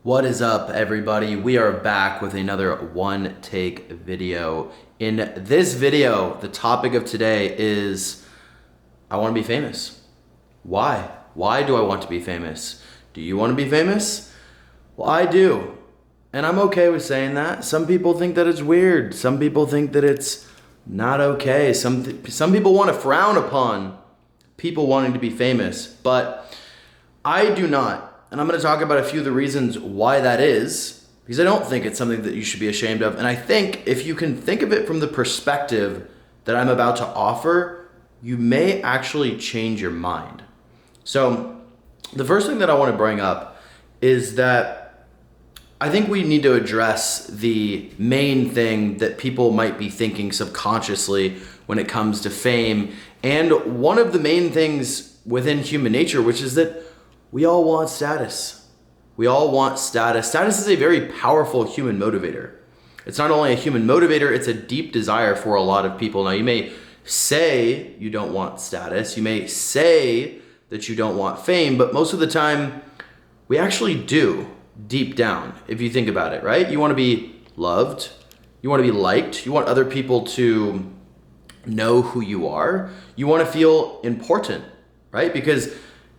What is up, everybody? We are back with another one take video. In this video, the topic of today is I want to be famous. Why? Why do I want to be famous? Do you want to be famous? Well, I do. And I'm okay with saying that. Some people think that it's weird. Some people think that it's not okay. Some people want to frown upon people wanting to be famous, but I do not. And I'm going to talk about a few of the reasons why that is, because I don't think it's something that you should be ashamed of. And I think if you can think of it from the perspective that I'm about to offer, you may actually change your mind. So the first thing that I want to bring up is that I think we need to address the main thing that people might be thinking subconsciously when it comes to fame. And one of the main things within human nature, which is that we all want status. We all want status. Status is a very powerful human motivator. It's not only a human motivator, it's a deep desire for a lot of people. Now, you may say you don't want status. You may say that you don't want fame, but most of the time, we actually do deep down, if you think about it, right? You want to be loved. You want to be liked. You want other people to know who you are. You want to feel important, right? Because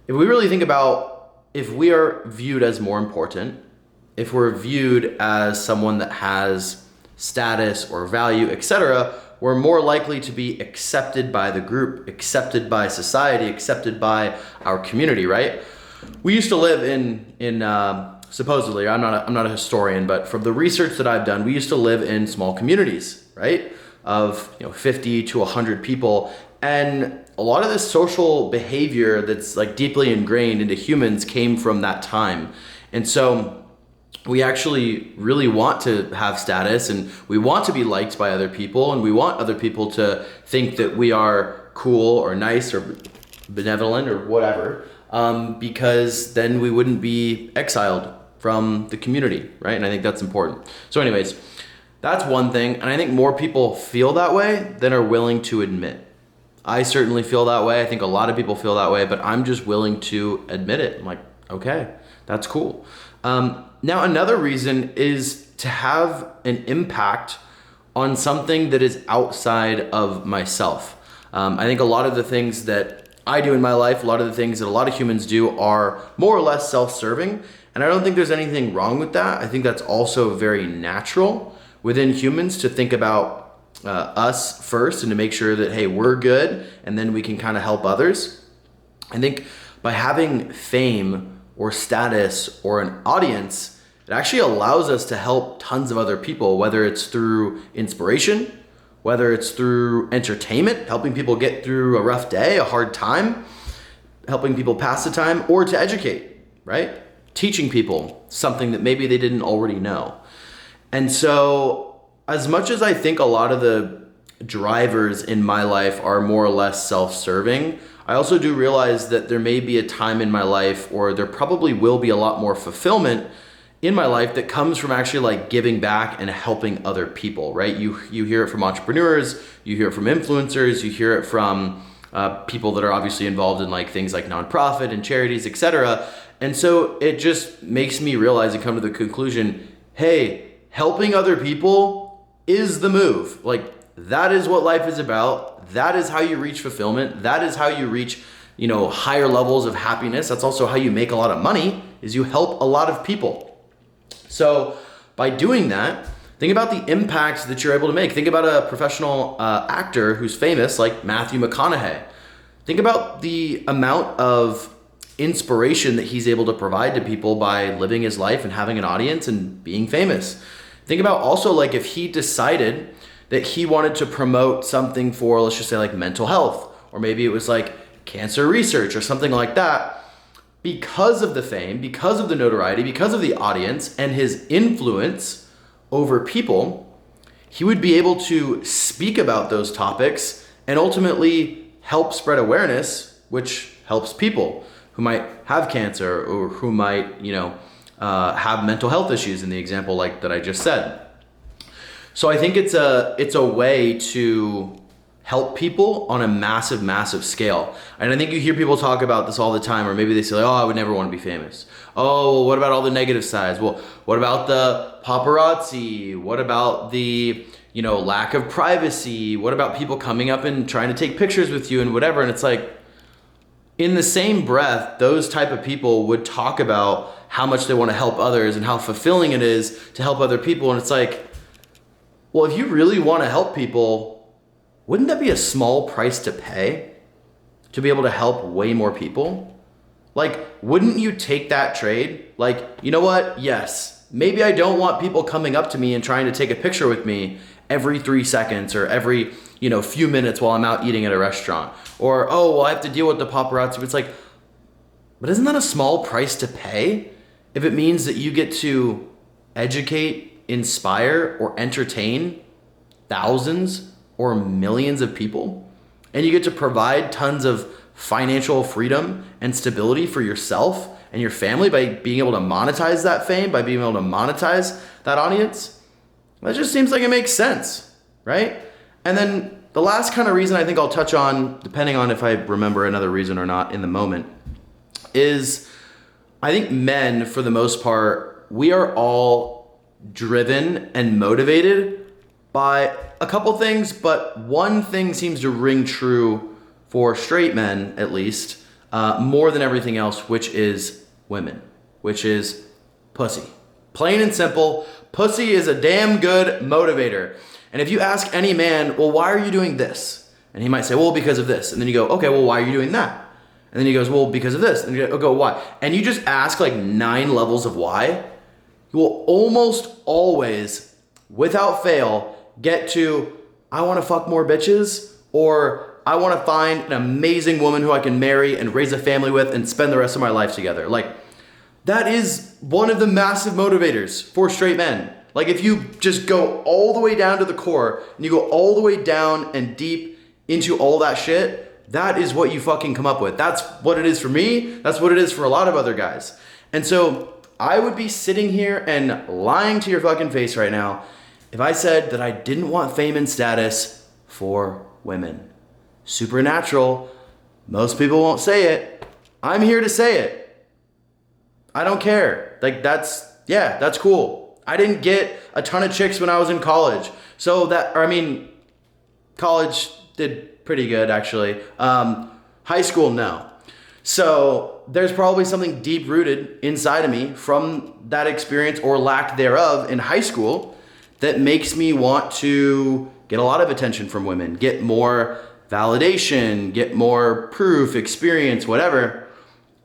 if we really think about if we are viewed as more important, if we're viewed as someone that has status or value, etc., we're more likely to be accepted by the group, accepted by society, accepted by our community, right? We used to live in supposedly, I'm not a historian, but from the research that I've done, we used to live in small communities, right? Of 50 to 100 people. And a lot of this social behavior that's like deeply ingrained into humans came from that time. And so we actually really want to have status, and we want to be liked by other people, and we want other people to think that we are cool or nice or benevolent or whatever, because then we wouldn't be exiled from the community, right? And I think that's important. So anyways, that's one thing. And I think more people feel that way than are willing to admit. I certainly feel that way. I think a lot of people feel that way, but I'm just willing to admit it. I'm like, okay, that's cool. Now, another reason is to have an impact on something that is outside of myself. I think a lot of the things that I do in my life, a lot of the things that a lot of humans do are more or less self-serving. And I don't think there's anything wrong with that. I think that's also very natural within humans to think about us first and to make sure that, hey, we're good, and then we can kind of help others. I think by having fame or status or an audience, it actually allows us to help tons of other people, whether it's through inspiration, whether it's through entertainment, helping people get through a rough day, a hard time, helping people pass the time, or to educate, right? Teaching people something that maybe they didn't already know. And so as much as I think a lot of the drivers in my life are more or less self-serving, I also do realize that there may be a time in my life, or there probably will be a lot more fulfillment in my life that comes from actually like giving back and helping other people, right? You hear it from entrepreneurs, you hear it from influencers, you hear it from people that are obviously involved in like things like nonprofit and charities, etc. And so it just makes me realize and come to the conclusion, hey, helping other people is the move. Like, that is what life is about. That is how you reach fulfillment. That is how you reach, higher levels of happiness. That's also how you make a lot of money, is you help a lot of people. So by doing that, think about the impact that you're able to make. Think about a professional actor who's famous, like Matthew McConaughey. Think about the amount of inspiration that he's able to provide to people by living his life and having an audience and being famous. Think about also like if he decided that he wanted to promote something for, let's just say like mental health, or maybe it was like cancer research or something like that, because of the fame, because of the notoriety, because of the audience and his influence over people, he would be able to speak about those topics and ultimately help spread awareness, which helps people who might have cancer or who might, have mental health issues in the example like that I just said. So I think it's a way to help people on a massive, massive scale. And I think you hear people talk about this all the time, or maybe they say, like, oh, I would never want to be famous. Oh, well, what about all the negative sides? Well, what about the paparazzi? What about the, lack of privacy? What about people coming up and trying to take pictures with you and whatever? And it's like, in the same breath, those type of people would talk about how much they want to help others and how fulfilling it is to help other people. And it's like, well, if you really want to help people, wouldn't that be a small price to pay to be able to help way more people? Like, wouldn't you take that trade? Like, you know what? Yes, maybe I don't want people coming up to me and trying to take a picture with me every 3 seconds or every, few minutes while I'm out eating at a restaurant. Or, oh, well, I have to deal with the paparazzi. It's like, but isn't that a small price to pay if it means that you get to educate, inspire, or entertain thousands or millions of people, and you get to provide tons of financial freedom and stability for yourself and your family by being able to monetize that fame, by being able to monetize that audience? That just seems like it makes sense, right? And then the last kind of reason I think I'll touch on, depending on if I remember another reason or not in the moment, is I think men, for the most part, we are all driven and motivated by a couple things, but one thing seems to ring true for straight men, at least, more than everything else, which is women, which is pussy. Plain and simple, pussy is a damn good motivator. And if you ask any man, well, why are you doing this? And he might say, well, because of this. And then you go, okay, well, why are you doing that? And then he goes, well, because of this. And you go, why? And you just ask like 9 levels of why. You will almost always, without fail, get to, I want to fuck more bitches, or I want to find an amazing woman who I can marry and raise a family with and spend the rest of my life together. Like, that is one of the massive motivators for straight men. Like, if you just go all the way down to the core and you go all the way down and deep into all that shit, that is what you fucking come up with. That's what it is for me. That's what it is for a lot of other guys. And so I would be sitting here and lying to your fucking face right now if I said that I didn't want fame and status for women. Supernatural. Most people won't say it. I'm here to say it. I don't care. Like, that's cool. I didn't get a ton of chicks when I was in college. College did pretty good, actually. High school, no. So there's probably something deep rooted inside of me from that experience or lack thereof in high school that makes me want to get a lot of attention from women, get more validation, get more proof, experience, whatever.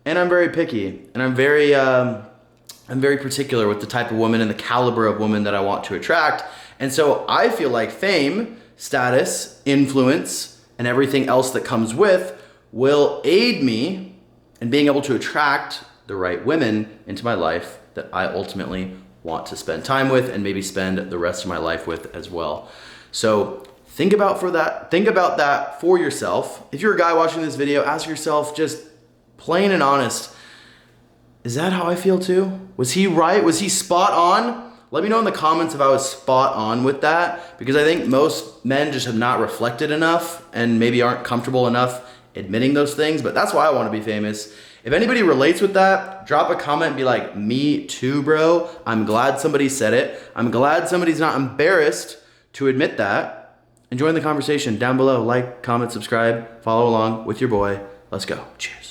And I'm very picky, and I'm very particular with the type of woman and the caliber of woman that I want to attract. And so I feel like fame, status, influence, and everything else that comes with will aid me in being able to attract the right women into my life that I ultimately want to spend time with and maybe spend the rest of my life with as well. So think about that for yourself. If you're a guy watching this video, ask yourself, just plain and honest, is that how I feel too? Was he right? Was he spot on? Let me know in the comments if I was spot on with that, because I think most men just have not reflected enough and maybe aren't comfortable enough admitting those things, but that's why I want to be famous. If anybody relates with that, drop a comment and be like, me too, bro. I'm glad somebody said it. I'm glad somebody's not embarrassed to admit that. And join the conversation down below. Like, comment, subscribe, follow along with your boy. Let's go. Cheers.